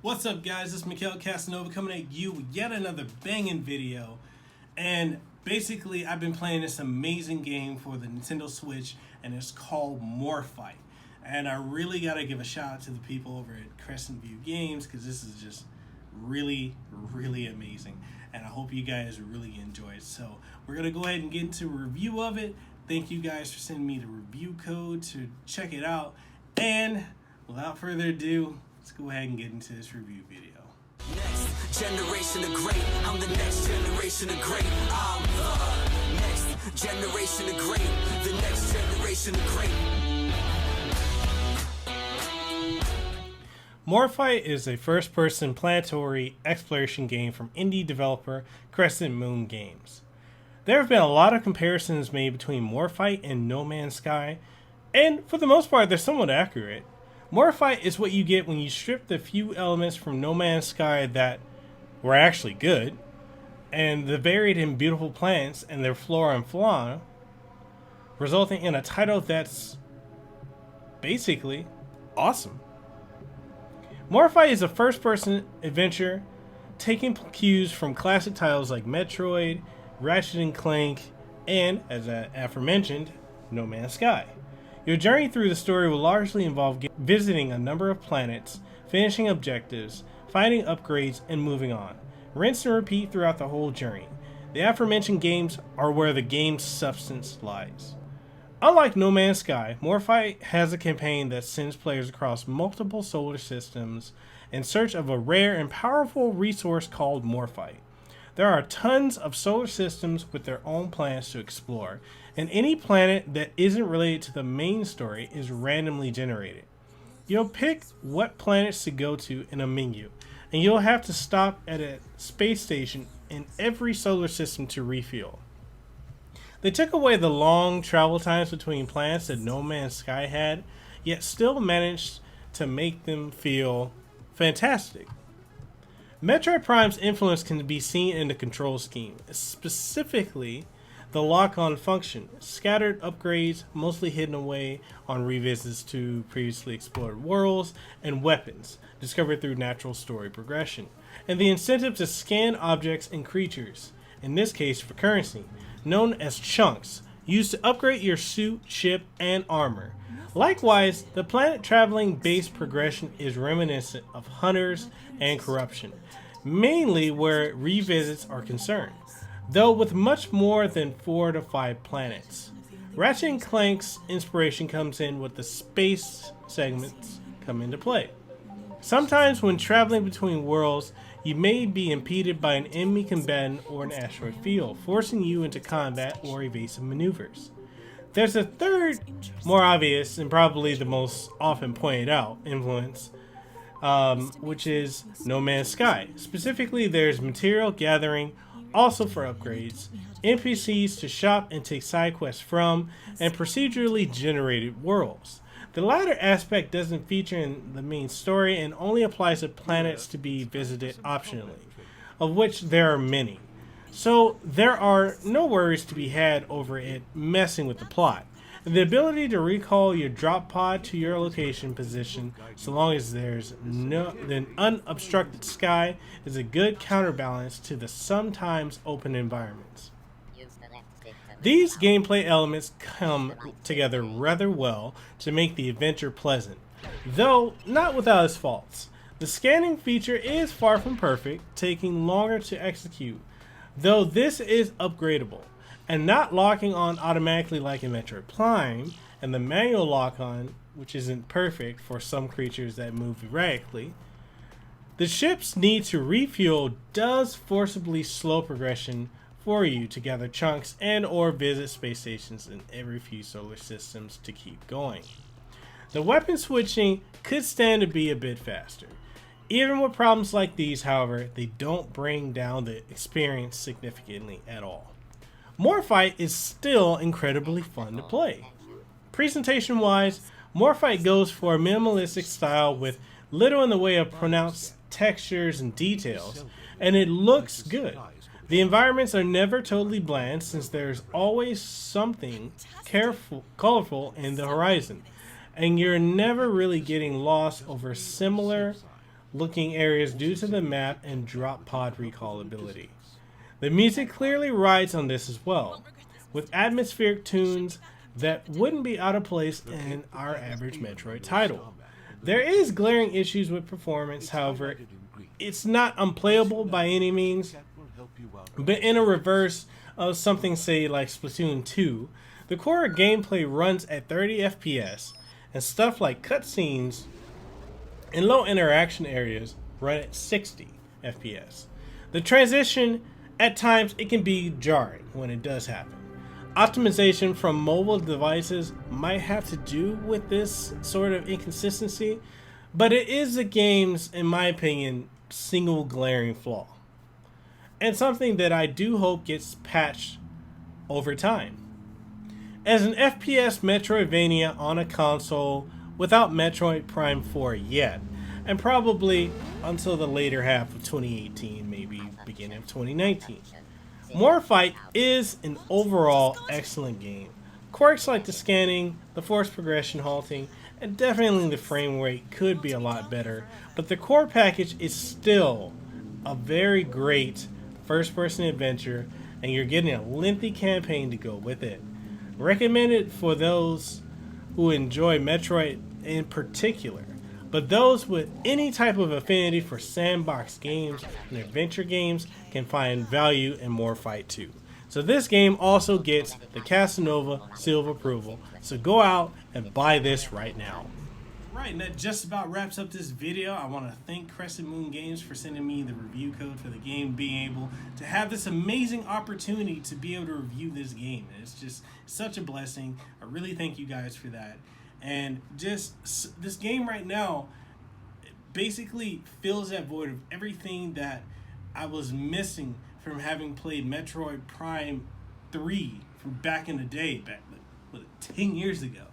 What's up, guys? It's Mekelkasanova coming at you with yet another banging video. And basically, I've been playing this amazing game for the Nintendo Switch, and it's called Morphite. And I really gotta give a shout out to the people over at Crescent View Games, because this is just really amazing. And I hope you guys really enjoy it. So we're gonna go ahead and get into a review of it. Thank you guys for sending me the review code to check it out. And without further ado, let's go ahead and get into this review video. Next generation of great. I'm the next generation of great. I'm the next generation of great. The next generation of great. Morphite is a first-person planetary exploration game from indie developer Crescent Moon Games. There have been a lot of comparisons made between Morphite and No Man's Sky, and for the most part, they're somewhat accurate. Morphite is what you get when you strip the few elements from No Man's Sky that were actually good, and the varied and beautiful plants and their flora and fauna, resulting in a title that's basically awesome. Morphite is a first-person adventure taking cues from classic titles like Metroid, Ratchet & Clank, and, as I aforementioned, No Man's Sky. Your journey through the story will largely involve visiting a number of planets, finishing objectives, finding upgrades, and moving on. Rinse and repeat throughout the whole journey. The aforementioned games are where the game's substance lies. Unlike No Man's Sky, Morphite has a campaign that sends players across multiple solar systems in search of a rare and powerful resource called Morphite. There are tons of solar systems with their own planets to explore, and any planet that isn't related to the main story is randomly generated. You'll pick what planets to go to in a menu, and you'll have to stop at a space station in every solar system to refuel. They took away the long travel times between planets that No Man's Sky had, yet still managed to make them feel fantastic. Metroid Prime's influence can be seen in the control scheme, specifically the lock-on function, scattered upgrades mostly hidden away on revisits to previously explored worlds, and weapons discovered through natural story progression, and the incentive to scan objects and creatures, in this case for currency, known as chunks, used to upgrade your suit, ship, and armor. Likewise, the planet traveling base progression is reminiscent of Hunters and Corruption, mainly where revisits are concerned, though with much more than 4 to 5 planets. Ratchet & Clank's inspiration comes in with the space segments come into play. Sometimes when traveling between worlds, you may be impeded by an enemy combatant or an asteroid field, forcing you into combat or evasive maneuvers. There's a third, more obvious and probably the most often pointed out influence, which is No Man's Sky. Specifically, there's material gathering, also for upgrades, NPCs to shop and take side quests from, and procedurally generated worlds. The latter aspect doesn't feature in the main story and only applies to planets to be visited optionally, of which there are many. So there are no worries to be had over it messing with the plot. The ability to recall your drop pod to your location position so long as there's an unobstructed sky is a good counterbalance to the sometimes open environments. These gameplay elements come together rather well to make the adventure pleasant, though not without its faults. The scanning feature is far from perfect, taking longer to execute, though this is upgradable, and not locking on automatically like in Metroid Prime, and the manual lock-on, which isn't perfect for some creatures that move erratically. The ship's need to refuel does forcibly slow progression for you to gather chunks and or visit space stations in every few solar systems to keep going. The weapon switching could stand to be a bit faster. Even with problems like these, however, they don't bring down the experience significantly at all. Morphite is still incredibly fun to play. Presentation-wise, Morphite goes for a minimalistic style with little in the way of pronounced textures and details, and it looks good. The environments are never totally bland since there's always something colorful in the horizon, and you're never really getting lost over similar looking areas due to the map and drop pod recall ability. The music clearly rides on this as well, with atmospheric tunes that wouldn't be out of place in our average Metroid title. There is glaring issues with performance, however, it's not unplayable by any means, but in a reverse of something say like Splatoon 2, the core gameplay runs at 30 FPS, and stuff like cutscenes and low interaction areas run at 60 FPS. The transition, at times, it can be jarring when it does happen. Optimization from mobile devices might have to do with this sort of inconsistency, but it is the game's, in my opinion, single glaring flaw, and something that I do hope gets patched over time. As an FPS Metroidvania on a console without Metroid Prime 4 yet, and probably until the later half of 2018, maybe beginning of 2019. Morphite is an overall excellent game. Quirks like the scanning, the forced progression halting, and definitely the frame rate could be a lot better, but the core package is still a very great first-person adventure, and you're getting a lengthy campaign to go with it. Recommended for those who enjoy Metroid in particular, but those with any type of affinity for sandbox games and adventure games can find value in Morphite 2. So this game also gets the Kasanova seal of approval, so go out and buy this right now. Right, and that just about wraps up this video. I want to thank Crescent Moon Games for sending me the review code for the game, being able to have this amazing opportunity to be able to review this game. It's just such a blessing. I really thank you guys for that. And just this game right now basically fills that void of everything that I was missing from having played Metroid Prime 3 from back in the day, back 10 years ago.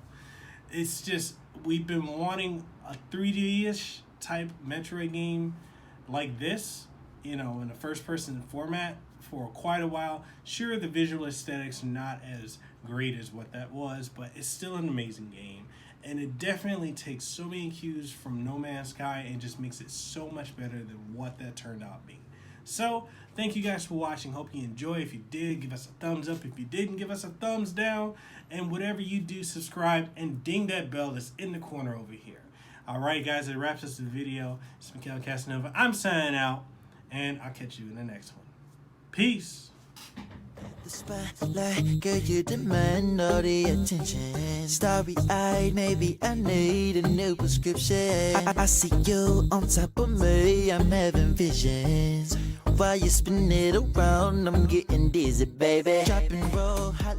It's just, we've been wanting a 3D-ish type Metroid game like this, you know, in a first-person format for quite a while. Sure, the visual aesthetics are not as great as what that was, but it's still an amazing game. And it definitely takes so many cues from No Man's Sky and just makes it so much better than what that turned out being. So, thank you guys for watching. Hope you enjoy. If you did, give us a thumbs up. If you didn't, give us a thumbs down. And whatever you do, subscribe and ding that bell that's in the corner over here. Alright guys, that wraps us the video. It's Mekel Kasanova. I'm signing out, and I'll catch you in the next one. Peace. The spotlight, girl, you demand all the attention. Starry-eyed, maybe I need a new prescription. I see you on top of me, I'm having visions. While you spin it around, I'm getting dizzy, baby. Drop and roll,